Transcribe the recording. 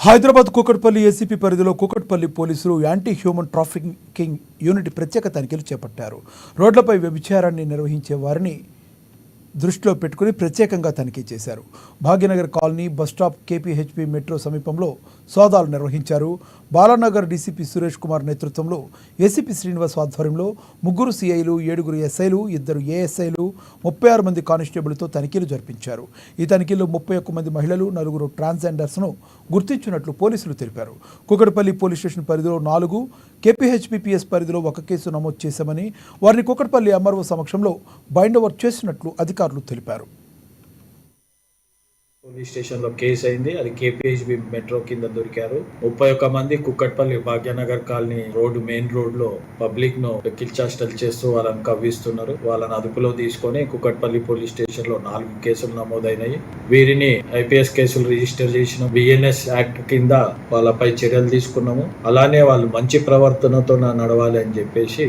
Hyderabad Kukatpally ACP పరిధిలో కూకట్పల్లి పోలీసులు anti human trafficking unit ప్రత్యేక తనిఖీలు చేపట్టారు. రోడ్లపై వ్యభిచారాన్ని నిర్వహించే వారిని దృష్టిలో పెట్టుకుని ప్రత్యేకంగా తనిఖీ చేశారు. Bhagyanagar colony, bus stop, KPHP metro సమీపంలో సోదాలు నిర్వహించారు. బాలానగర్ డీసీపీ సురేష్ కుమార్ నేతృత్వంలో ఏసీపీ శ్రీనివాస్ ఆధ్వర్యంలో 3 సీఐలు, 7 ఎస్ఐలు, 2 ఏఎస్ఐలు, 36 మంది కానిస్టేబుల్తో తనిఖీలు జరిపించారు. ఈ తనిఖీల్లో 31 మంది మహిళలు, 4 ట్రాన్స్జెండర్స్ను గుర్తించినట్లు పోలీసులు తెలిపారు. కూకట్పల్లి పోలీస్ స్టేషన్ పరిధిలో 4, కేపీహెచ్పీపీఎస్ పరిధిలో 1 కేసు నమోదు చేశామని, వారిని కూకట్పల్లి ఎంఆర్ఓ సమక్షంలో బైండ్ ఓవర్ చేసినట్లు అధికారులు తెలిపారు. పోలీస్ స్టేషన్ లో కేసు అయింది. అది కేపీహెచ్బి మెట్రో కింద దొరికారు. 31 మంది Kukatpally Bhagyanagar colony main road లో పబ్లిక్ ను వెకిల్చాష్టలు చేస్తూ వాళ్ళని కవ్విస్తున్నారు. వాళ్ళని అదుపులో తీసుకొని కుక్కట్పల్లి పోలీస్ స్టేషన్ లో 4 కేసులు నమోదైనాయి. వీరిని ఐపీఎస్ కేసులు రిజిస్టర్ చేసిన బిఎన్ఎస్ యాక్ట్ కింద వాళ్ళపై చర్యలు తీసుకున్నాము. అలానే వాళ్ళు మంచి ప్రవర్తనతో నడవాలి అని చెప్పేసి